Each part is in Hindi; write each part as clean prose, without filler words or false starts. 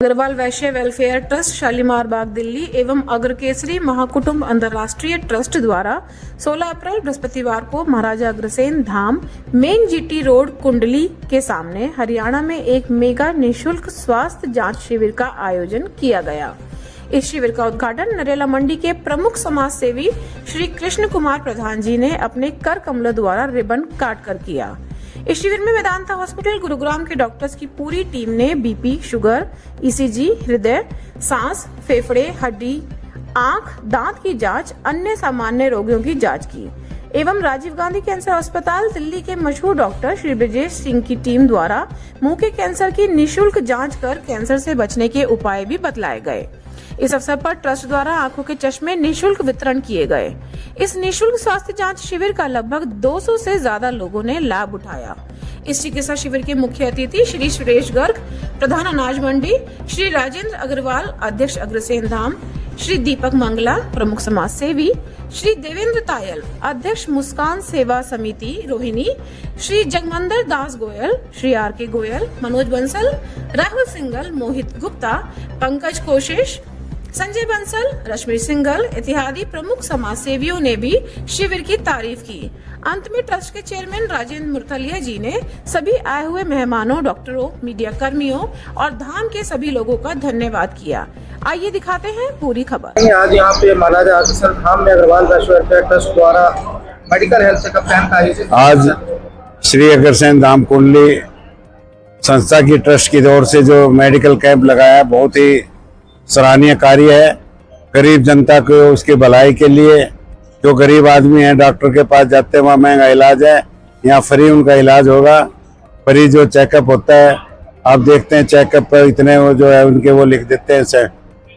अग्रवाल वैश्य वेलफेयर ट्रस्ट शालीमार बाग दिल्ली एवं अग्रकेसरी महाकुटुंब अंतर्राष्ट्रीय ट्रस्ट द्वारा 16 अप्रैल बृहस्पतिवार को महाराजा अग्रसेन धाम मेन जीटी रोड कुंडली के सामने हरियाणा में एक मेगा निशुल्क स्वास्थ्य जांच शिविर का आयोजन किया गया। इस शिविर का उद्घाटन नरेला मंडी के प्रमुख समाज सेवी श्री कृष्ण कुमार प्रधान जी ने अपने कर कमलों द्वारा रिबन काट कर किया। इस शिविर में वेदांता हॉस्पिटल गुरुग्राम के डॉक्टर्स की पूरी टीम ने बीपी, शुगर, ईसीजी, हृदय, सांस, फेफड़े, हड्डी, आंख, दांत की जांच, अन्य सामान्य रोगियों की जांच की एवं राजीव गांधी कैंसर अस्पताल दिल्ली के मशहूर डॉक्टर श्री ब्रजेश सिंह की टीम द्वारा मुंह के कैंसर की निःशुल्क जांच कर कैंसर से बचने के उपाय भी बतलाए गए। इस अवसर पर ट्रस्ट द्वारा आंखों के चश्मे निःशुल्क वितरण किए गए। इस निःशुल्क स्वास्थ्य जांच शिविर का लगभग 200 से ज्यादा लोगों ने लाभ उठाया। इस चिकित्सा शिविर के मुख्य अतिथि श्री सुरेश गर्ग, प्रधान अनाज मंडी, श्री राजेंद्र अग्रवाल, अध्यक्ष अग्रसेन धाम, श्री दीपक मंगला, प्रमुख समाज सेवी, श्री देवेंद्र तायल, अध्यक्ष मुस्कान सेवा समिति रोहिणी, श्री जगमंदर दास गोयल, श्री आर के गोयल, मनोज बंसल, राहुल सिंगल, मोहित गुप्ता, पंकज कोशिश, संजय बंसल, रश्मि सिंगल इत्यादि प्रमुख समाज सेवियों ने भी शिविर की तारीफ की। अंत में ट्रस्ट के चेयरमैन राजेंद्र मुरथलिया जी ने सभी आए हुए मेहमानों, डॉक्टरों, मीडिया कर्मियों और धाम के सभी लोगों का धन्यवाद किया। आइए दिखाते हैं पूरी खबर। आज यहाँ पे महाराजा अग्रसेन धाम में अग्रवाल वैश्य वेलफेयर ट्रस्ट द्वारा मेडिकल हेल्थ चेकअप कैंप का आयोजन आज श्री अग्रसेन धाम कुंडली संस्था की ट्रस्ट की ओर से जो मेडिकल कैंप लगाया, बहुत ही सराहनीय कार्य है। गरीब जनता को उसकी भलाई के लिए, जो गरीब आदमी है डॉक्टर के पास जाते हैं वहाँ महंगा इलाज है, यहाँ फ्री उनका इलाज होगा। फ्री जो चेकअप होता है, आप देखते हैं चेकअप पर इतने वो जो है उनके वो लिख देते हैं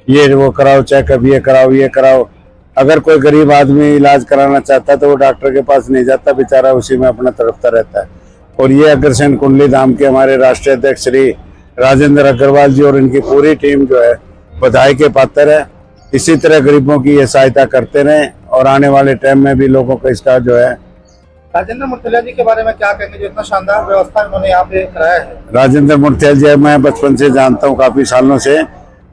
ये वो कराओ चेकअप, ये कराओ ये कराओ। अगर कोई गरीब आदमी इलाज कराना चाहता है तो वो डॉक्टर के पास नहीं जाता, बेचारा उसी में अपना तड़पता रहता है। और ये अग्रसेन कुंडली धाम के हमारे राष्ट्रीय अध्यक्ष श्री राजेंद्र अग्रवाल जी और इनकी पूरी टीम जो है बधाई के पात्र है। इसी तरह गरीबों की ये सहायता करते रहें और आने वाले टाइम में भी लोगों को इसका जो है। राजेंद्र मुरथलिया जी के बारे में क्या कहेंगे, जो इतना शानदार व्यवस्था उन्होंने यहाँ पे कराया है? राजेंद्र मुरथलिया जी मैं बचपन से जानता हूँ, काफी सालों से,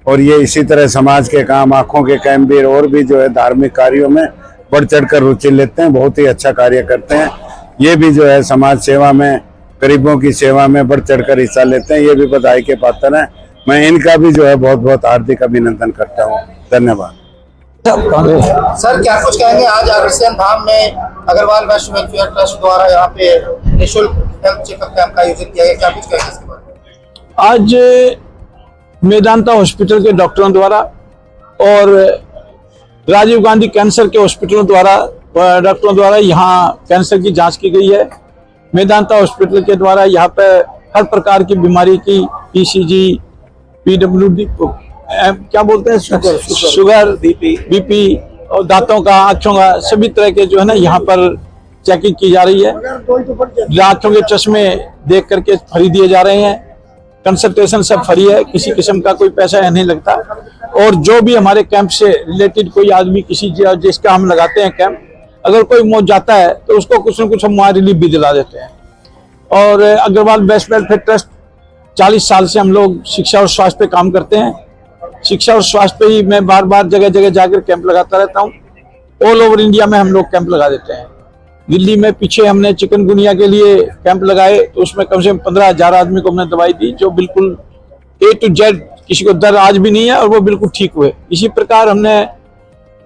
और ये इसी तरह समाज के काम, आंखों के कैंप और भी जो है धार्मिक कार्यों में बढ़ चढ़ कर रुचि लेते हैं। बहुत ही अच्छा कार्य करते हैं। ये भी जो है समाज सेवा में, गरीबों की सेवा में बढ़ चढ़ कर हिस्सा लेते हैं। ये भी बधाई के पात्र है। मैं इनका भी जो है बहुत बहुत हार्दिक अभिनंदन करता हूँ। धन्यवाद। सर क्या कुछ कहेंगे, आज अग्रसेन धाम में अग्रवाल वैश्य वेलफेयर ट्रस्ट द्वारा यहाँ पे निःशुल्क हेल्थ चेकअप कैंप का आयोजन किया गया, क्या कुछ कहेंगे इसके बारे में? आज वेदांता हॉस्पिटल के डॉक्टरों द्वारा और राजीव गांधी कैंसर के हॉस्पिटलों द्वारा डॉक्टरों द्वारा यहाँ कैंसर की जांच की गई है। वेदांता हॉस्पिटल के द्वारा यहाँ पे हर प्रकार की बीमारी की ईसीजी, पीडब्ल्यूडी, क्या बोलते हैं, शुगर, बीपी और दांतों का, आंखों का, सभी तरह के जो है ना यहाँ पर चेकिंग की जा रही है। आंखों के चश्मे देख करके फ्री दिए जा रहे हैं। कंसल्टेशन सब फ्री है, किसी किस्म का कोई पैसा नहीं लगता। और जो भी हमारे कैंप से रिलेटेड कोई आदमी किसी जिसका हम लगाते हैं कैंप, अगर कोई मौत जाता है तो उसको कुछ न कुछ हम वहाँ रिलीफ भी दिला देते हैं। और अग्रवाल वैश्य वेलफेयर ट्रस्ट 40 साल से हम लोग शिक्षा और स्वास्थ्य पे काम करते हैं। शिक्षा और स्वास्थ्य पे ही मैं बार बार जगह जगह जाकर कैंप लगाता रहता हूँ। ऑल ओवर इंडिया में हम लोग कैंप लगा देते हैं। दिल्ली में पीछे हमने चिकनगुनिया के लिए कैंप लगाए तो उसमें कम से कम 15,000 आदमी को हमने दवाई दी, जो बिल्कुल A to Z, किसी को दर्द आज भी नहीं है और वो बिल्कुल ठीक हुए। इसी प्रकार हमने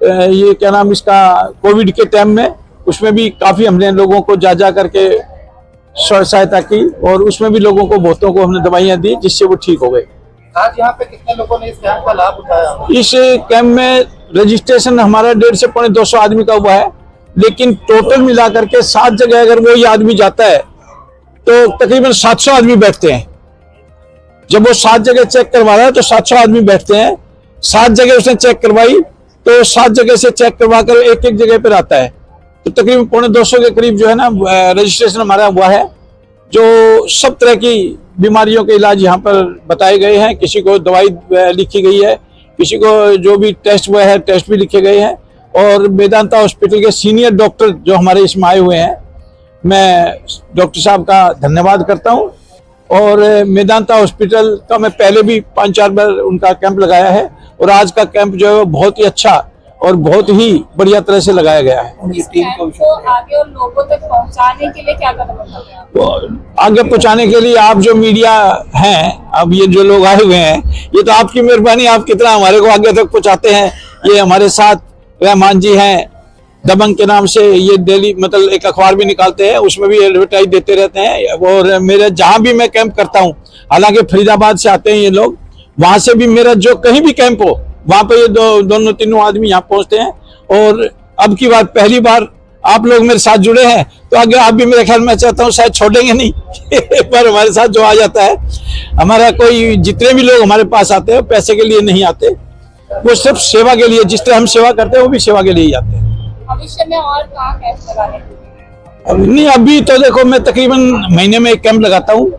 ये क्या नाम इसका कोविड के टाइम में, उसमें भी काफी हमने लोगों को जा करके सहायता की और उसमें भी लोगों को, बहुतों को हमने दवाइयाँ दी जिससे वो ठीक हो गए। आज यहाँ पे कितने लोगों ने इस कैंप का लाभ उठाया? इस कैंप में रजिस्ट्रेशन हमारा 150 से 250 आदमी का हुआ है, लेकिन टोटल मिला करके 7 जगह अगर वही आदमी जाता है तो तकरीबन 700 आदमी बैठते हैं। जब वो 7 जगह चेक करवा रहा है तो 700 आदमी बैठते हैं। 7 जगह उसने चेक करवाई तो 7 जगह से चेक करवा कर एक एक जगह पर आता है, तो तकरीबन 250 के करीब जो है ना रजिस्ट्रेशन हमारा हुआ है। जो सब तरह की बीमारियों के इलाज यहाँ पर बताए गए हैं। किसी को दवाई लिखी गई है, किसी को जो भी टेस्ट हुआ है टेस्ट भी लिखे गए हैं। और वेदांता हॉस्पिटल के सीनियर डॉक्टर जो हमारे इसमें आए हुए हैं, मैं डॉक्टर साहब का धन्यवाद करता हूँ। और मेदांता हॉस्पिटल का मैं पहले भी 5-4 बार उनका कैंप लगाया है, और आज का कैंप जो है वो बहुत ही अच्छा और बहुत ही बढ़िया तरह से लगाया गया है। इस कैंप को आगे और लोगों तक पहुंचाने के लिए क्या कदम उठाते हैं आप? तो आगे पहुंचाने के लिए आप जो मीडिया हैं, अब ये जो लोग आए हुए हैं, ये तो आपकी मेहरबानी, आप कितना हमारे को आगे तक पहुंचाते हैं। ये हमारे साथ रहमान जी हैं, दबंग के नाम से ये डेली मतलब एक अखबार भी निकालते हैं, उसमें भी एडवर्टाइज देते रहते हैं। और मेरे जहां भी मैं कैंप करता हूं, हालांकि फरीदाबाद से आते हैं ये लोग, वहां से भी मेरा जो कहीं भी कैंप हो वहां पे ये दोनों तीनों आदमी यहाँ पहुंचते हैं। और अब की बार पहली बार आप लोग मेरे साथ जुड़े हैं, तो आगे आप भी मेरे ख्याल में चाहता हूँ शायद छोड़ेंगे नहीं पर हमारे साथ जो आ जाता है, हमारा कोई जितने भी लोग हमारे पास आते हैं पैसे के लिए नहीं आते, वो सिर्फ सेवा के लिए, जिस तरह हम सेवा करते हैं वो भी सेवा के लिए ही आते हैं। भविष्य में और कहाँ कैंप लगाने के लिए? अब नहीं, अभी तो देखो मैं तकरीबन महीने में एक कैंप लगाता हूँ।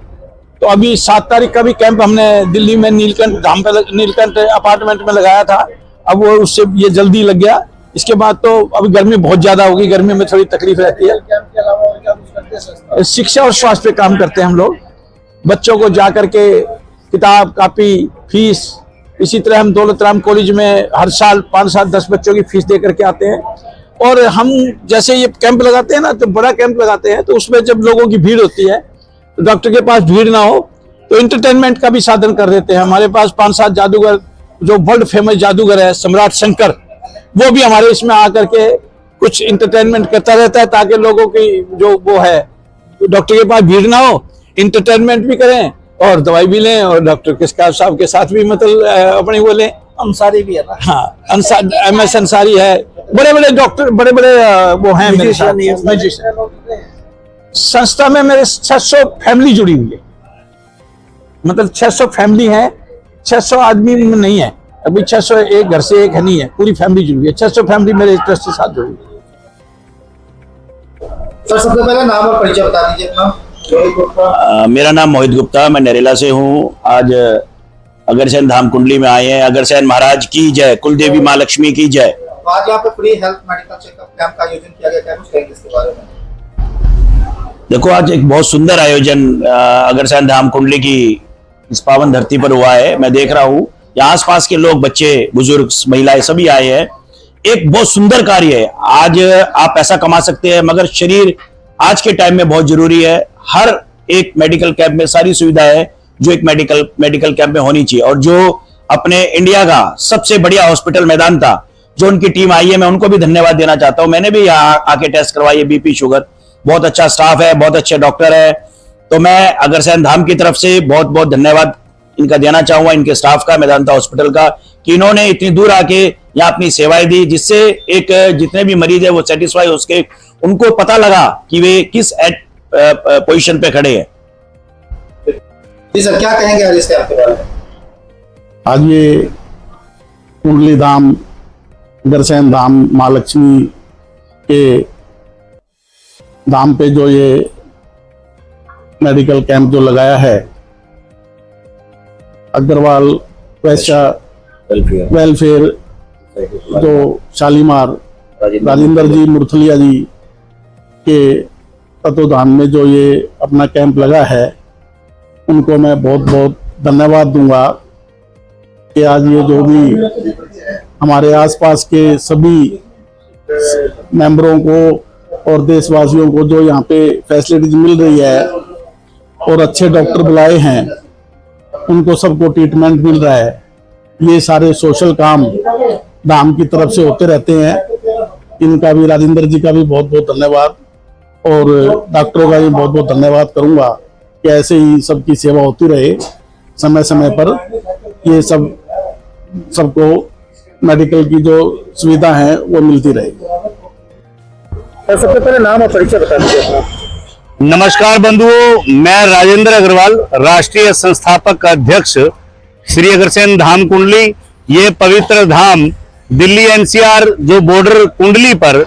तो अभी 7 तारीख का भी कैंप हमने दिल्ली में नीलकंठ धाम पे नीलकंठ अपार्टमेंट में लगाया था। अब वो उससे ये जल्दी लग गया। इसके बाद तो अभी गर्मी बहुत ज्यादा होगी, गर्मी में थोड़ी तकलीफ रहती है। कैंप के अलावा और क्या कुछ करते हैं? शिक्षा और स्वास्थ्य पे काम करते हैं हम लोग। बच्चों को जा करके किताब कापी फीस, इसी तरह हम दौलत राम कॉलेज में हर साल 5-7-10 बच्चों की फीस दे करके आते हैं। और हम जैसे ये कैंप लगाते हैं ना, तो बड़ा कैंप लगाते हैं, तो उसमें जब लोगों की भीड़ होती है, तो डॉक्टर के पास भीड़ ना हो तो इंटरटेनमेंट का भी साधन कर देते हैं। हमारे पास 5-7 जादूगर, जो वर्ल्ड फेमस जादूगर है सम्राट शंकर, वो भी हमारे इसमें आकर के कुछ इंटरटेनमेंट करता रहता है, ताकि लोगों की जो वो है, डॉक्टर के पास भीड़ ना हो, इंटरटेनमेंट भी करें और दवाई भी लें, और डॉक्टर के साहब के साथ भी मतलब अपनी वो लें। अंसारी भी है ना? हाँ, MS अंसारी है, बड़े बड़े डॉक्टर, बड़े बड़े वो हैं मेरे साथ। संस्था में मेरे 600 फैमिली जुड़ी हुई है, मतलब 600 फैमिली है, 600 आदमी में नहीं है अभी, 600 एक घर से एक है नहीं है, पूरी फैमिली जुड़ी हुई है। 600 फैमिली मेरे ट्रस्ट के साथ जुड़ी हुई है। सर सबसे पहले नाम और परिचय बता दीजिए अपना। मेरा नाम मोहित गुप्ता, मैं नरेला से हूँ। आज अग्रसेन धाम कुंडली में आए हैं। अग्रसेन महाराज की जय, कुलदेवी माँ लक्ष्मी की जय। तो आज यहाँ पे free health medical checkup camp का आयोजन किया गया, क्या कुछ कहेंगे इसके बारे में? देखो, आज एक बहुत सुंदर आयोजन अग्रसेन धाम कुंडली की इस पावन धरती पर हुआ है। मैं देख रहा हूँ यहाँ आसपास के लोग, बच्चे, बुजुर्ग, महिलाएं सभी आए हैं। एक बहुत सुंदर कार्य है। आज आप पैसा कमा सकते हैं, मगर शरीर आज के टाइम में बहुत जरूरी है। हर एक मेडिकल कैंप में सारी सुविधा है जो एक मेडिकल कैंप में होनी चाहिए। और जो अपने इंडिया का सबसे बढ़िया हॉस्पिटल मेदांता, जो उनकी टीम आई है, मैं उनको भी धन्यवाद देना चाहता हूं। मैंने भी यहाँ आके टेस्ट करवाई है, BP शुगर, बहुत अच्छा स्टाफ है, बहुत अच्छे डॉक्टर है। तो मैं अग्रसेन धाम की तरफ से बहुत बहुत धन्यवाद इनका देना चाहूंगा, इनके स्टाफ का, मेदांता हॉस्पिटल का, कि इन्होंने इतनी दूर आके यहाँ अपनी सेवाएं दी, जिससे एक जितने भी मरीज है वो सेटिस्फाई, उसके उनको पता लगा कि वे किस पोजीशन पे खड़े हैं। जी सर, क्या कहेंगे आज इस कैंप के बारे में? आज ये कुंडली धाम, अग्रसेन धाम, माँ लक्ष्मी के धाम पे जो ये मेडिकल कैंप जो लगाया है, अग्रवाल वैश्य वेलफेयर जो शालीमार राजेंद्र जी मुरथलिया जी के तत्वधान में जो ये अपना कैंप लगा है, उनको मैं बहुत बहुत धन्यवाद दूंगा कि आज ये जो भी हमारे आसपास के सभी मेंबरों को और देशवासियों को जो यहाँ पे फैसिलिटीज मिल रही है और अच्छे डॉक्टर बुलाए हैं, उनको सबको ट्रीटमेंट मिल रहा है। ये सारे सोशल काम धाम की तरफ से होते रहते हैं। इनका भी, राजेंद्र जी का भी बहुत बहुत धन्यवाद, और डॉक्टरों का भी बहुत बहुत धन्यवाद करूंगा कि ऐसे ही सबकी सेवा होती रहे, समय समय पर ये सबको मेडिकल की जो सुविधा है वो मिलती रहे। सबसे पहले नाम और परिचय बता दीजिए अपना। नमस्कार बंधुओं, मैं राजेंद्र अग्रवाल, राष्ट्रीय संस्थापक अध्यक्ष श्री अग्रसेन धाम कुंडली। ये पवित्र धाम दिल्ली NCR जो बॉर्डर कुंडली पर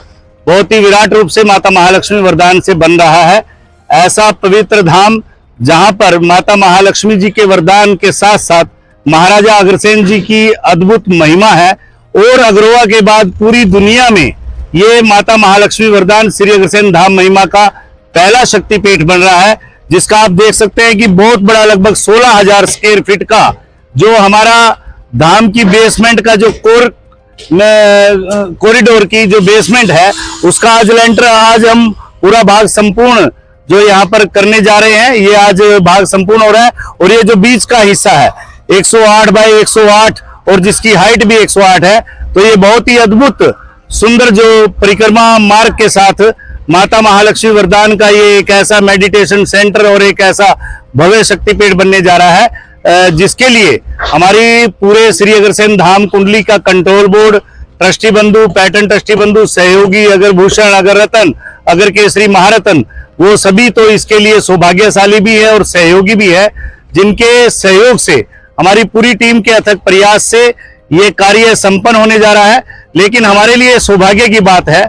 बहुत ही विराट रूप से माता महालक्ष्मी वरदान से बन रहा है। ऐसा पवित्र धाम जहां पर माता महालक्ष्मी जी के वरदान के साथ साथ महाराजा अग्रसेन जी की अद्भुत महिमा है। और अग्रवा के बाद पूरी दुनिया में ये माता महालक्ष्मी वरदान श्री अग्रसेन धाम महिमा का पहला शक्तिपीठ बन रहा है, जिसका आप देख सकते हैं कि बहुत बड़ा लगभग 16,000 स्क्वायर फीट का जो हमारा धाम की बेसमेंट का जो कॉरिडोर की जो बेसमेंट है उसका आज लेंटर आज हम पूरा भाग संपूर्ण जो यहाँ पर करने जा रहे हैं, ये आज भाग संपूर्ण हो रहा है। और ये जो बीच का हिस्सा है 108 बाय 108 और जिसकी हाइट भी 108 है, तो ये बहुत ही अद्भुत सुंदर जो परिक्रमा मार्ग के साथ माता महालक्ष्मी वरदान का ये एक ऐसा मेडिटेशन सेंटर और एक ऐसा भव्य शक्तिपीठ बनने जा रहा है, जिसके लिए हमारी पूरे श्री अग्रसेन धाम कुंडली का कंट्रोल बोर्ड, ट्रस्टी बंधु, पैटर्न ट्रस्टी बंधु, सहयोगी, अगर भूषण, अगर रतन, अगर केसरी, महारतन, वो सभी तो इसके लिए सौभाग्यशाली भी है और सहयोगी भी है, जिनके सहयोग से हमारी पूरी टीम के अथक प्रयास से ये कार्य संपन्न होने जा रहा है। लेकिन हमारे लिए सौभाग्य की बात है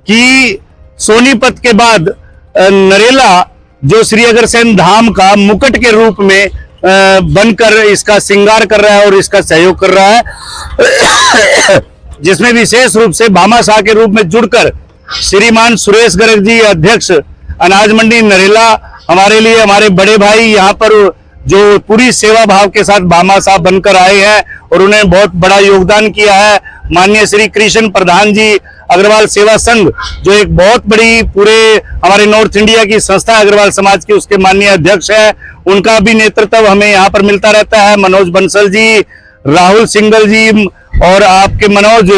कि सोनीपत के बाद नरेला जो श्री अग्रसेन धाम का मुकुट के रूप में बनकर इसका श्रृंगार कर रहा है और इसका सहयोग कर रहा है, जिसमें विशेष रूप से भामाशाह के रूप में जुड़कर श्रीमान सुरेश गर्ग जी, अध्यक्ष अनाज मंडी नरेला, हमारे लिए हमारे बड़े भाई यहाँ पर जो पूरी सेवा भाव के साथ भामाशाह बनकर आए हैं और उन्हें बहुत बड़ा योगदान किया है। माननीय श्री कृष्ण प्रधान जी, अग्रवाल सेवा संघ जो एक बहुत बड़ी पूरे हमारे नॉर्थ इंडिया की संस्था अग्रवाल समाज की, उसके माननीय अध्यक्ष है, उनका भी नेतृत्व हमें यहाँ पर मिलता रहता है। मनोज बंसल जी, राहुल सिंगल जी और आपके मनोज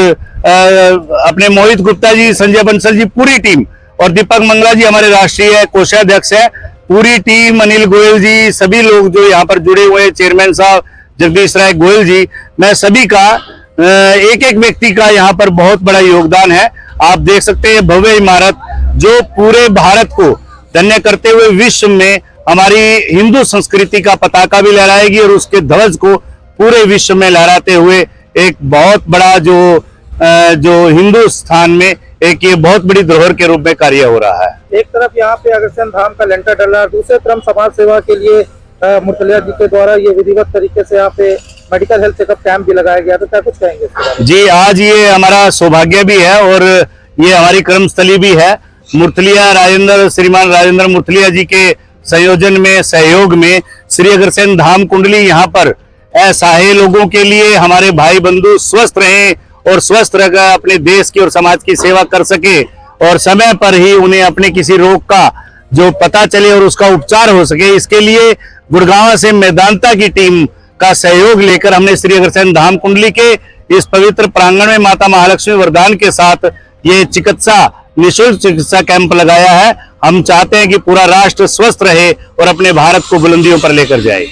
अपने मोहित गुप्ता जी, संजय बंसल जी, पूरी टीम, और दीपक मंगला जी हमारे राष्ट्रीय कोषाध्यक्ष है, पूरी टीम, अनिल गोयल जी, सभी लोग जो यहाँ पर जुड़े हुए, चेयरमैन साहब जगदीश राय गोयल जी, मैं सभी का एक एक व्यक्ति का यहाँ पर बहुत बड़ा योगदान है। आप देख सकते हैं भव्य इमारत जो पूरे भारत को धन्य करते हुए विश्व में हमारी हिंदू संस्कृति का पताका भी लहराएगी और उसके ध्वज को पूरे विश्व में लहराते हुए एक बहुत बड़ा जो हिंदू स्थान में एक ये बहुत बड़ी धरोहर के रूप में कार्य हो रहा है। एक तरफ यहाँ पे अग्रसेन धाम का लेंटर डल रहा है, दूसरे तरफ समाज सेवा के लिए मुरथलिया जी के द्वारा ये विधिवत तरीके से यहाँ पे मेडिकल हेल्थ चेकअप कैंप भी लगाया गया, तो क्या कुछ कहेंगे इसके बारे में? जी, आज ये हमारा सौभाग्य भी है और ये हमारी कर्मस्थली भी है। मुरथलिया राजेंद्र, श्रीमान राजेंद्र मुरथलिया जी के संयोजन में, सहयोग में श्री अग्रसेन धाम कुंडली यहाँ पर असहाय लोगों के लिए हमारे भाई बंधु स्वस्थ रहें और स्वस्थ रहकर अपने देश की और समाज की सेवा कर सके और समय पर ही उन्हें अपने किसी रोग का जो पता चले और उसका उपचार हो सके, इसके लिए गुड़गांव से मेदांता की टीम का सहयोग लेकर हमने श्री अग्रसेन धाम कुंडली के इस पवित्र प्रांगण में माता महालक्ष्मी वरदान के साथ ये निःशुल्क चिकित्सा कैंप लगाया है। हम चाहते हैं कि पूरा राष्ट्र स्वस्थ रहे और अपने भारत को बुलंदियों पर लेकर जाए।